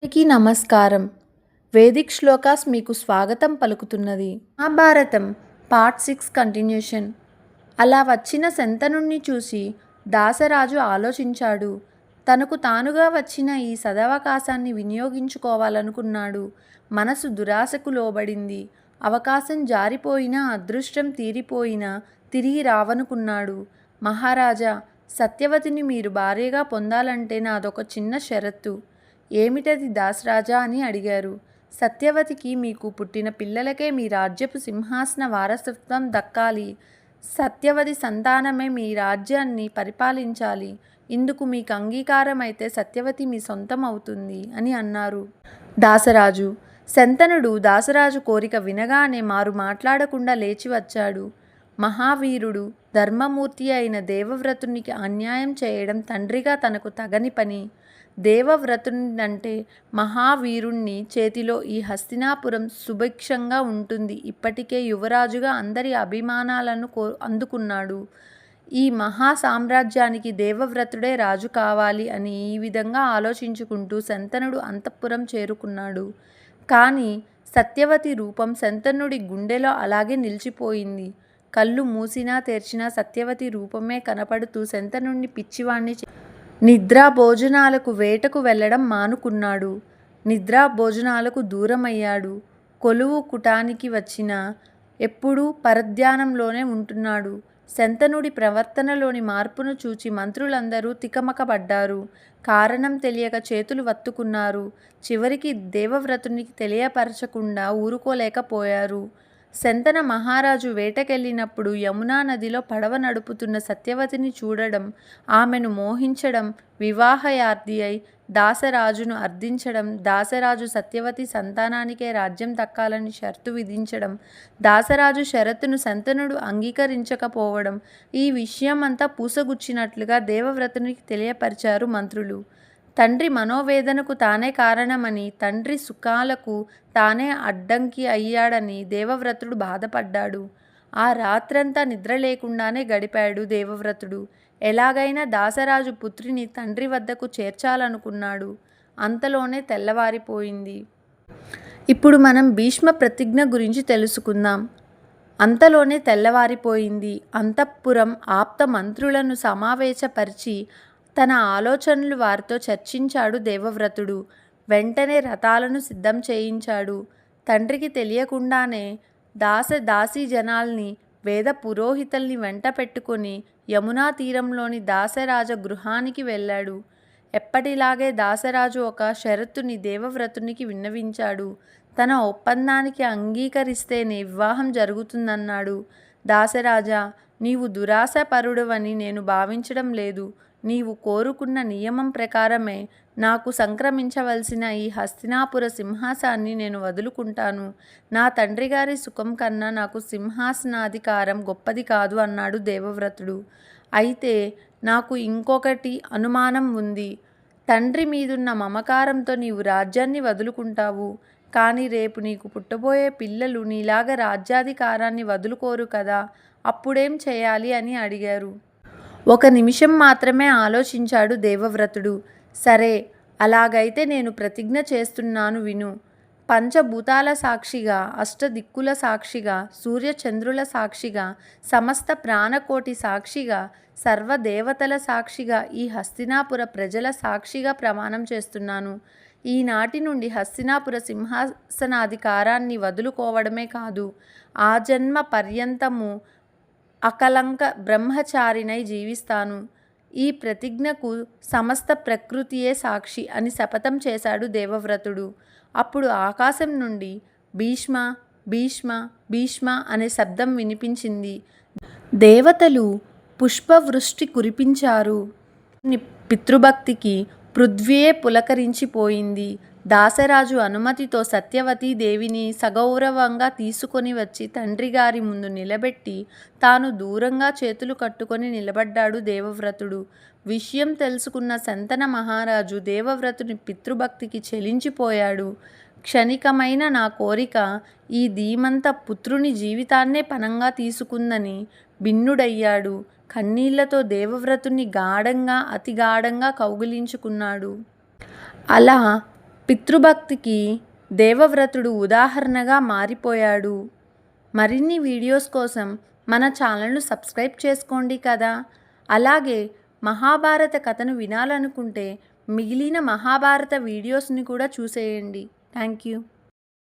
అందరికీ నమస్కారం. వేదిక్ శ్లోకాస్ మీకు స్వాగతం పలుకుతున్నది. Mahabharatam part 6 continuation. అలా వచ్చిన శంతనుణ్ణి చూసి దాసరాజు ఆలోచించాడు. తనకు తానుగా వచ్చిన ఈ సదవకాశాన్ని వినియోగించుకోవాలనుకున్నాడు. మనసు దురాశకు లోబడింది. అవకాశం జారిపోయినా, అదృష్టం తీరిపోయినా తిరిగి రావనుకున్నాడు. మహారాజా, సత్యవతిని మీరు భార్యగా పొందాలంటే నాదొక చిన్న షరతు. ఏమిటది దాసరాజా అని అడిగారు. సత్యవతికి మీకు పుట్టిన పిల్లలకే మీ రాజ్యపు సింహాసన వారసత్వం దక్కాలి. సత్యవతి సంతానమే మీ రాజ్యాన్ని పరిపాలించాలి. ఇందుకు మీకు అంగీకారం అయితే సత్యవతి మీ సొంతం అవుతుంది అని అన్నారు దాసరాజు. శంతనుడు దాసరాజు కోరిక వినగానే మారు మాట్లాడకుండా లేచి వచ్చాడు. మహావీరుడు, ధర్మమూర్తి అయిన దేవవ్రతునికి అన్యాయం చేయడం తండ్రిగా తనకు తగని పని. దేవవ్రతుడంటే మహావీరుణ్ణి చేతిలో ఈ హస్తినాపురం సుభిక్షంగా ఉంటుంది. ఇప్పటికే యువరాజుగా అందరి అభిమానాలను అందుకున్నాడు. ఈ మహా సామ్రాజ్యానికి దేవవ్రతుడే రాజు కావాలి అని ఈ విధంగా ఆలోచించుకుంటూ శంతనుడు అంతఃపురం చేరుకున్నాడు. కానీ సత్యవతి రూపం శంతనుడి గుండెలో అలాగే నిలిచిపోయింది. కళ్ళు మూసినా తెరిచినా సత్యవతి రూపమే కనపడుతూ శంతనుడిని పిచ్చివాణ్ణి నిద్రా భోజనాలకు వేటకు వెళ్ళడం మానుకున్నాడు. నిద్రా భోజనాలకు దూరమయ్యాడు. కొలువు కుటానికి వచ్చినా ఎప్పుడూ పరధ్యానంలోనే ఉంటున్నాడు. శంతనుడి ప్రవర్తనలోని మార్పును చూచి మంత్రులందరూ తికమకబడ్డారు. కారణం తెలియక చేతులు వత్తుకున్నారు. చివరికి దేవవ్రతునికి తెలియపరచకుండా ఊరుకోలేకపోయారు. శంతన మహారాజు వేటకెళ్ళినప్పుడు యమునా నదిలో పడవ నడుపుతున్న సత్యవతిని చూడడం, ఆమెను మోహించడం, వివాహయార్ది అయి దాసరాజును అర్థించడం, దాసరాజు సత్యవతి సంతానానికే రాజ్యం దక్కాలని షరతు విధించడం, దాసరాజు షరతును శంతనుడు అంగీకరించకపోవడం, ఈ విషయం అంతా పూసగుచ్చినట్లుగా దేవవ్రతునికి తెలియపరిచారు మంత్రులు. తండ్రి మనోవేదనకు తానే కారణమని, తండ్రి సుఖాలకు తానే అడ్డంకి అయ్యాడని దేవవ్రతుడు బాధపడ్డాడు. ఆ రాత్రంతా నిద్ర లేకుండానే గడిపాడు దేవవ్రతుడు. ఎలాగైనా దాసరాజు పుత్రిని తండ్రి వద్దకు చేర్చాలనుకున్నాడు. అంతలోనే తెల్లవారిపోయింది. ఇప్పుడు మనం భీష్మ ప్రతిజ్ఞ గురించి తెలుసుకుందాం. అంతలోనే తెల్లవారిపోయింది. అంతఃపురం ఆప్త మంత్రులను సమావేశపరిచి తన ఆలోచనలు వారితో చర్చించాడు దేవవ్రతుడు. వెంటనే రథాలను సిద్ధం చేయించాడు. తండ్రికి తెలియకుండానే దాసీ జనాల్ని, వేద పురోహితుల్ని వెంట పెట్టుకుని యమునా తీరంలోని దాసరాజ గృహానికి వెళ్ళాడు. ఎప్పటిలాగే దాసరాజు ఒక షరతుని దేవవ్రతునికి విన్నవించాడు. తన ఒప్పందానికి అంగీకరిస్తేనే వివాహం జరుగుతుందన్నాడు. దాసరాజా, నీవు దురాశపరుడవని నేను భావించడం లేదు. నీవు కోరుకున్న నియమం ప్రకారమే నాకు సంక్రమించవలసిన ఈ హస్తినాపుర సింహాసాన్ని నేను వదులుకుంటాను. నా తండ్రిగారి సుఖం కన్నా నాకు సింహాసనాధికారం గొప్పది కాదు అన్నాడు దేవవ్రతుడు. అయితే నాకు ఇంకొకటి అనుమానం ఉంది. తండ్రి మీదున్న మమకారంతో నీవు రాజ్యాన్ని వదులుకుంటావు. కానీ రేపు నీకు పుట్టబోయే పిల్లలు నీలాగా రాజ్యాధికారాన్ని వదులుకోరు కదా, అప్పుడేం చేయాలి అని అడిగారు. ఒక నిమిషం మాత్రమే ఆలోచించాడు దేవవ్రతుడు. సరే, అలాగైతే నేను ప్రతిజ్ఞ చేస్తున్నాను విను. పంచభూతాల సాక్షిగా, అష్టదిక్కుల సాక్షిగా, సూర్యచంద్రుల సాక్షిగా, సమస్త ప్రాణకోటి సాక్షిగా, సర్వదేవతల సాక్షిగా, ఈ హస్తినాపుర ప్రజల సాక్షిగా ప్రమాణం చేస్తున్నాను. ఈనాటి నుండి హస్తినాపుర సింహాసనాధికారాన్ని వదులుకోవడమే కాదు, ఆ జన్మ పర్యంతము అకలంక బ్రహ్మచారినై జీవిస్తాను. ఈ ప్రతిజ్ఞకు సమస్త ప్రకృతియే సాక్షి అని శపథం చేశాడు దేవవ్రతుడు. అప్పుడు ఆకాశం నుండి భీష్మ భీష్మ భీష్మ అనే శబ్దం వినిపించింది. దేవతలు పుష్పవృష్టి కురిపించారు. పితృభక్తికి పృథ్వీయే పులకరించిపోయింది. దాసరాజు అనుమతితో సత్యవతీదేవిని సగౌరవంగా తీసుకొని వచ్చి తండ్రిగారి ముందు నిలబెట్టి తాను దూరంగా చేతులు కట్టుకొని నిలబడ్డాడు దేవవ్రతుడు. విషయం తెలుసుకున్న శంతన మహారాజు దేవవ్రతుని పితృభక్తికి చెలించిపోయాడు. క్షణికమైన నా కోరిక ఈ ధీమంత పుత్రుని జీవితాన్నే పణంగా తీసుకుందని భిన్నుడయ్యాడు. కన్నీళ్లతో దేవవ్రతుని గాఢంగా, అతి గాఢంగా కౌగిలించుకున్నాడు. అలా పితృభక్తికి దేవవ్రతుడు ఉదాహరణగా మారిపోయాడు. మరిన్ని వీడియోస్ కోసం మన ఛానల్ను సబ్స్క్రైబ్ చేసుకోండి కదా. అలాగే మహాభారత కథను వినాలనుకుంటే మిగిలిన మహాభారత వీడియోస్ని కూడా చూసేయండి. Thank you.